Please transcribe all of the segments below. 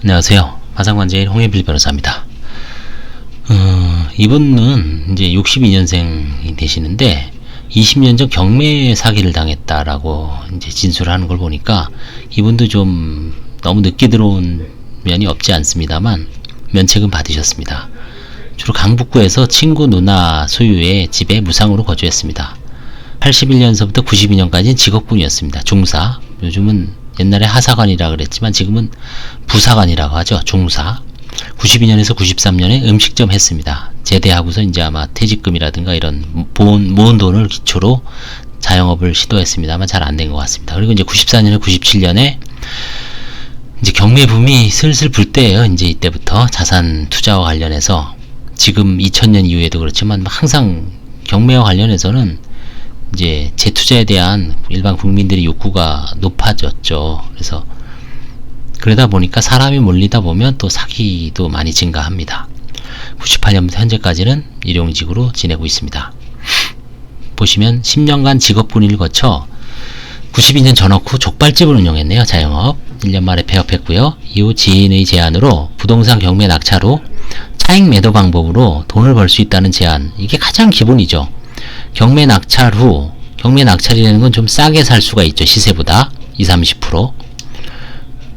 안녕하세요. 화상관제인 홍예빌 변호사입니다. 이분은 이제 62년생이 되시는데 20년 전 경매 사기를 당했다라고 이제 진술을 하는 걸 보니까 이분도 좀 너무 늦게 들어온 면이 없지 않습니다만 면책은 받으셨습니다. 주로 강북구에서 친구 누나 소유의 집에 무상으로 거주했습니다. 81년서부터 92년까지는 직업군이었습니다. 중사. 요즘은 옛날에 하사관이라 그랬지만 지금은 부사관이라고 하죠. 중사. 92년에서 93년에 음식점 했습니다. 제대하고서 이제 아마 퇴직금이라든가 이런 모은 돈을 기초로 자영업을 시도했습니다만 잘 안 된 것 같습니다. 그리고 이제 94년에 97년에 이제 경매 붐이 슬슬 불 때예요. 이제 이때부터 자산 투자와 관련해서 지금 2000년 이후에도 그렇지만 항상 경매와 관련해서는 이제 재투자에 대한 일반 국민들의 욕구가 높아졌죠. 그래서 그러다 보니까 사람이 몰리다 보면 또 사기도 많이 증가합니다. 98년부터 현재까지는 일용직으로 지내고 있습니다. 보시면 10년간 직업군인을 거쳐 92년 전업 후 족발집을 운영했네요. 자영업. 1년 만에 폐업했고요. 이후 지인의 제안으로 부동산 경매 낙찰로 차익 매도 방법으로 돈을 벌 수 있다는 제안. 이게 가장 기본이죠. 경매 낙찰 후, 경매 낙찰이라는 건 좀 싸게 살 수가 있죠. 시세보다 20-30%.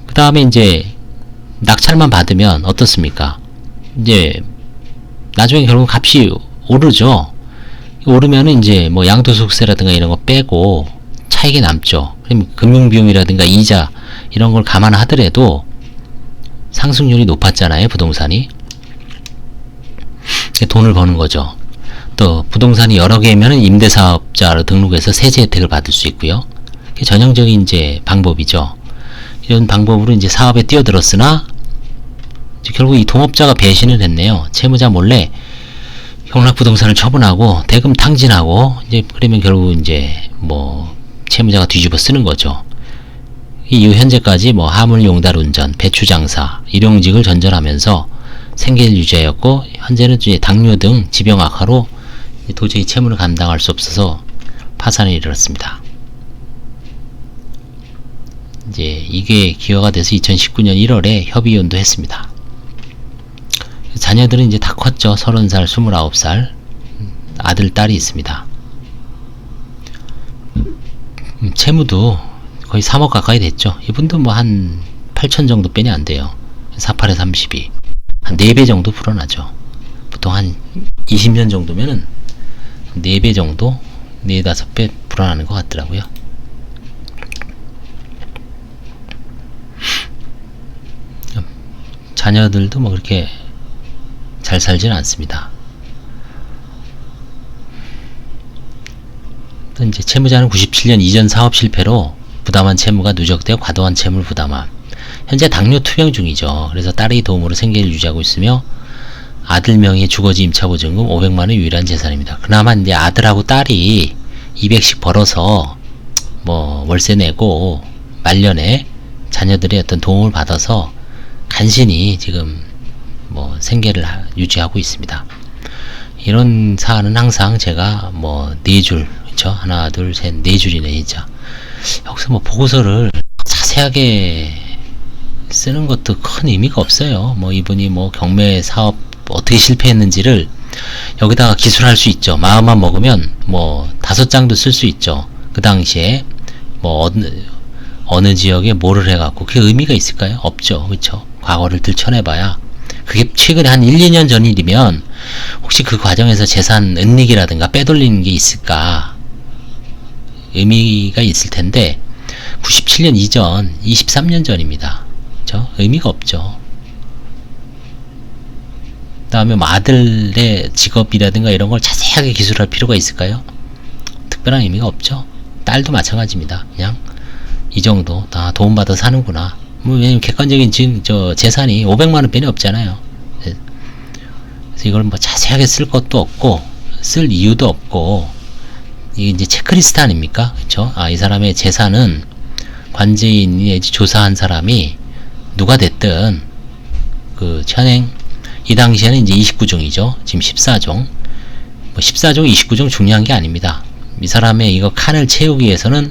그 다음에 이제 낙찰만 받으면 어떻습니까? 이제 나중에 결국 값이 오르죠. 오르면은 이제 뭐 양도소득세라든가 이런 거 빼고 차익이 남죠. 그럼 금융비용이라든가 이자 이런 걸 감안하더라도 상승률이 높았잖아요. 부동산이. 돈을 버는 거죠. 또 부동산이 여러 개면은 임대사업자로 등록해서 세제 혜택을 받을 수 있고요. 그게 전형적인 이제 방법이죠. 이런 방법으로 이제 사업에 뛰어들었으나 이제 결국 이 동업자가 배신을 했네요. 채무자 몰래 형락부동산을 처분하고 대금 탕진하고 이제 그러면 결국 이제 뭐 채무자가 뒤집어 쓰는 거죠. 이후 현재까지 뭐 화물용달 운전, 배추장사, 일용직을 전전하면서 생계를 유지하였고 현재는 이제 당뇨 등 지병 악화로 도저히 채무를 감당할 수 없어서 파산에 이르렀습니다. 이제 이게 기여가 돼서 2019년 1월에 협의혼도 했습니다. 자녀들은 이제 다 컸죠. 30살, 29살 아들, 딸이 있습니다. 채무도 거의 3억 가까이 됐죠. 이분도 뭐 한 8천 정도 빼니 안 돼요. 48에 32. 한 4배 정도 불어나죠. 보통 한 20년 정도면은 4배 정도? 4-5배 불어나는 것 같더라고요. 자녀들도 뭐 그렇게 잘 살지는 않습니다. 또 이제 채무자는 97년 이전 사업 실패로 부담한 채무가 누적되어 과도한 채무를 부담함. 현재 당뇨 투병 중이죠. 그래서 딸의 도움으로 생계를 유지하고 있으며 아들 명의 주거지 임차 보증금 500만원 유일한 재산입니다. 그나마 이제 아들하고 딸이 200씩 벌어서 뭐 월세 내고 말년에 자녀들의 어떤 도움을 받아서 간신히 지금 뭐 생계를 유지하고 있습니다. 이런 사안은 항상 제가 뭐 4줄, 그쵸? 하나, 둘, 셋, 4줄이네, 진짜. 여기서 뭐 보고서를 자세하게 쓰는 것도 큰 의미가 없어요. 뭐 이분이 뭐 경매 사업 어떻게 실패했는지를 여기다가 기술할 수 있죠. 마음만 먹으면 뭐 5장도 쓸 수 있죠. 그 당시에 뭐 어느 지역에 뭐를 해갖고 그게 의미가 있을까요? 없죠. 그쵸? 과거를 들춰내봐야 그게 최근에 한 1-2년 전 일이면 혹시 그 과정에서 재산 은닉이라든가 빼돌리는 게 있을까 의미가 있을 텐데 97년 이전 23년 전입니다. 그쵸? 의미가 없죠. 그 다음에 뭐 아들의 직업이라든가 이런 걸 자세하게 기술할 필요가 있을까요? 특별한 의미가 없죠. 딸도 마찬가지입니다. 그냥 이 정도 다 도움받아 사는구나. 뭐 왜냐면 객관적인 재산이 500만원 빼니 없잖아요. 그래서 이걸 뭐 자세하게 쓸 것도 없고 쓸 이유도 없고 이게 이제 체크리스트 아닙니까? 그쵸? 아, 이 사람의 재산은 관제인이 조사한 사람이 누가 됐든 그 현행 이 당시에는 이제 29종이죠. 지금 14종. 뭐 14종, 29종 중요한 게 아닙니다. 이 사람의 이거 칸을 채우기 위해서는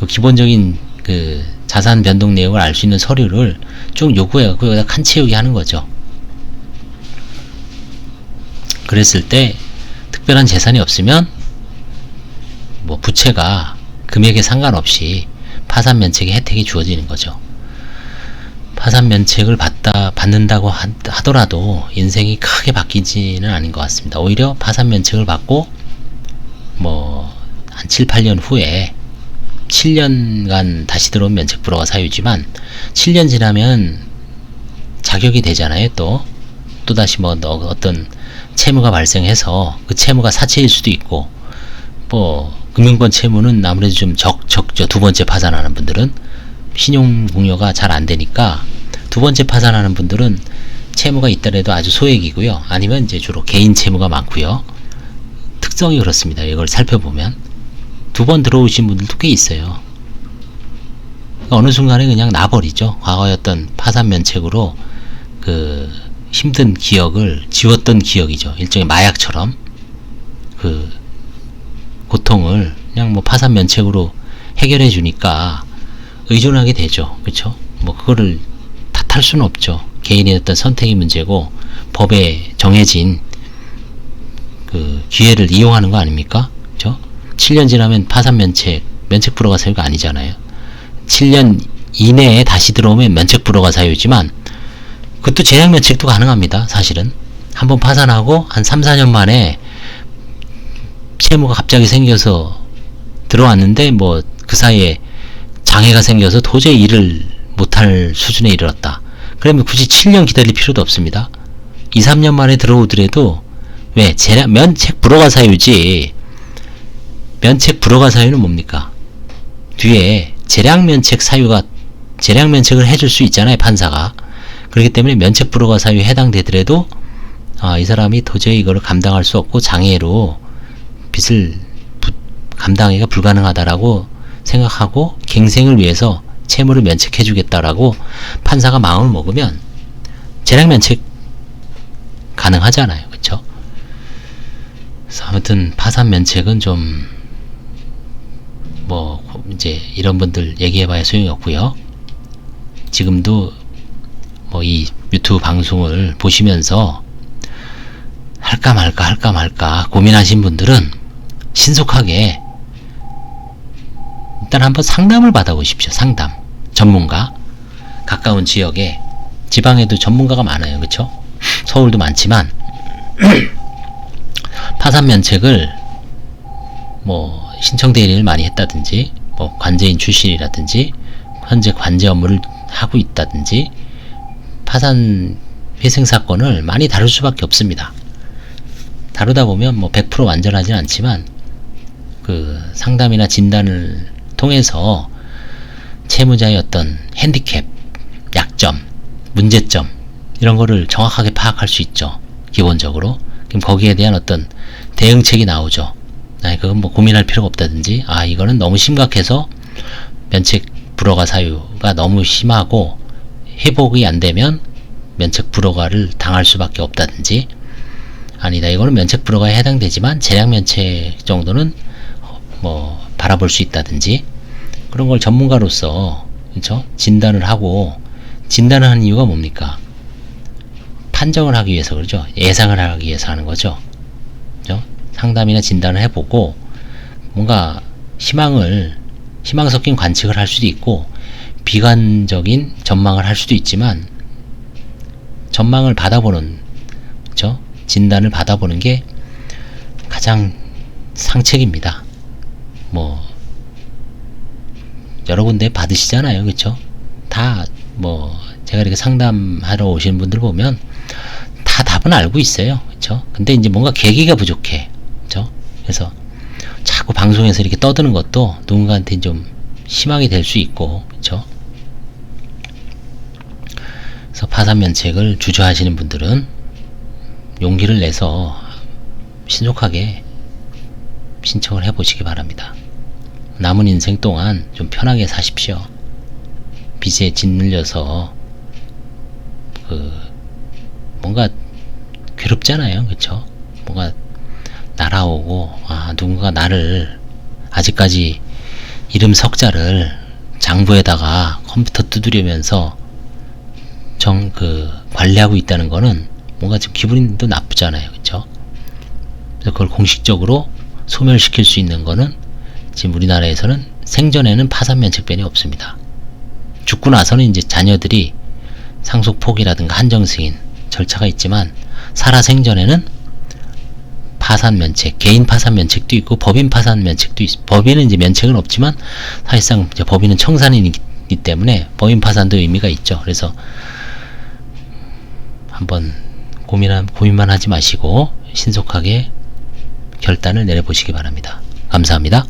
그 기본적인 그 자산 변동 내역을 알 수 있는 서류를 쭉 요구해갖고 여기다 칸 채우기 하는 거죠. 그랬을 때 특별한 재산이 없으면 뭐 부채가 금액에 상관없이 파산 면책의 혜택이 주어지는 거죠. 파산 면책을 받는다고 하더라도 인생이 크게 바뀌지는 않은 것 같습니다. 오히려 파산 면책을 받고 뭐 한 7, 8년 후에 7년간 다시 들어온 면책불허가 사유지만 7년 지나면 자격이 되잖아요. 또다시 뭐 어떤 채무가 발생해서 그 채무가 사채일 수도 있고, 뭐 금융권 채무는 아무래도 좀 적죠. 두 번째 파산하는 분들은 신용 공여가 잘 안 되니까 두 번째 파산하는 분들은 채무가 있더라도 아주 소액이고요. 아니면 이제 주로 개인 채무가 많고요. 특성이 그렇습니다. 이걸 살펴보면 두 번 들어오신 분들도 꽤 있어요. 어느 순간에 그냥 놔버리죠. 과거의 어떤 파산 면책으로 그 힘든 기억을 지웠던 기억이죠. 일종의 마약처럼 그 고통을 그냥 뭐 파산 면책으로 해결해 주니까 의존하게 되죠. 그렇죠? 뭐 그거를 탓할 수는 없죠. 개인의 어떤 선택의 문제고 법에 정해진 그 기회를 이용하는 거 아닙니까? 그렇죠? 7년 지나면 파산 면책 불허가 사유가 아니잖아요. 7년 이내에 다시 들어오면 면책 불허가 사유지만 그것도 재량 면책도 가능합니다. 사실은 한번 파산하고 한 3, 4년 만에 채무가 갑자기 생겨서 들어왔는데 뭐 그 사이에 장애가 생겨서 도저히 일을 못할 수준에 이르렀다. 그러면 굳이 7년 기다릴 필요도 없습니다. 2, 3년 만에 들어오더라도 왜 면책 불허가 사유지. 면책 불허가 사유는 뭡니까? 뒤에 재량 면책을 해줄 수 있잖아요. 판사가. 그렇기 때문에 면책 불허가 사유에 해당되더라도 이 사람이 도저히 이거를 감당할 수 없고 장애로 빚을 감당하기가 불가능하다라고 생각하고 갱생을 위해서 채무를 면책해 주겠다라고 판사가 마음을 먹으면 재량 면책 가능하잖아요. 그렇죠? 그래서 아무튼 파산 면책은 좀 뭐 이제 이런 분들 얘기해봐야 소용이 없고요. 지금도 뭐 이 유튜브 방송을 보시면서 할까 말까 고민하신 분들은 신속하게 일단 한번 상담을 받아보십시오. 상담. 전문가. 가까운 지역에 지방에도 전문가가 많아요. 그쵸? 서울도 많지만 파산 면책을 뭐 신청 대리를 많이 했다든지 뭐 관제인 출신이라든지 현재 관제 업무를 하고 있다든지 파산 회생 사건을 많이 다룰 수밖에 없습니다. 다루다 보면 뭐 100% 완전하진 않지만 그 상담이나 진단을 통해서 채무자의 어떤 핸디캡, 약점, 문제점 이런 거를 정확하게 파악할 수 있죠. 기본적으로. 그럼 거기에 대한 어떤 대응책이 나오죠. 그건 뭐 고민할 필요가 없다든지 이거는 너무 심각해서 면책 불허가 사유가 너무 심하고 회복이 안 되면 면책 불허가를 당할 수밖에 없다든지 아니다. 이거는 면책 불허가에 해당되지만 재량 면책 정도는 뭐 바라볼 수 있다든지 그런 걸 전문가로서 그렇죠? 진단을 하고 진단을 하는 이유가 뭡니까? 판정을 하기 위해서 그러죠. 예상을 하기 위해서 하는 거죠. 그렇죠? 상담이나 진단을 해보고 뭔가 희망 섞인 관측을 할 수도 있고 비관적인 전망을 할 수도 있지만 전망을 받아보는 그렇죠? 진단을 받아보는 게 가장 상책입니다. 뭐 여러 군데 받으시잖아요. 그렇죠? 다 뭐 제가 이렇게 상담하러 오시는 분들 보면 다 답은 알고 있어요. 그렇죠? 근데 이제 뭔가 계기가 부족해. 그렇죠? 그래서 자꾸 방송에서 이렇게 떠드는 것도 누군가한테 좀 희망이 될 수 있고 그렇죠? 그래서 파산 면책을 주저하시는 분들은 용기를 내서 신속하게 신청을 해보시기 바랍니다. 남은 인생 동안 좀 편하게 사십시오. 빚에 짓눌려서 뭔가 괴롭잖아요. 그쵸? 뭔가 날아오고 누군가 나를 아직까지 이름 석자를 장부에다가 컴퓨터 두드리면서 관리하고 있다는 거는 뭔가 좀 기분이 또 나쁘잖아요. 그쵸? 그래서 그걸 공식적으로 소멸시킬 수 있는 거는 지금 우리나라에서는 생전에는 파산 면책변이 없습니다. 죽고 나서는 이제 자녀들이 상속 포기라든가 한정 승인 절차가 있지만 살아 생전에는 파산 면책, 개인 파산 면책도 있고 법인 파산 면책도 있고, 법인은 이제 면책은 없지만 사실상 이제 법인은 청산인이기 때문에 법인 파산도 의미가 있죠. 그래서 한번 고민만 하지 마시고 신속하게 결단을 내려보시기 바랍니다. 감사합니다.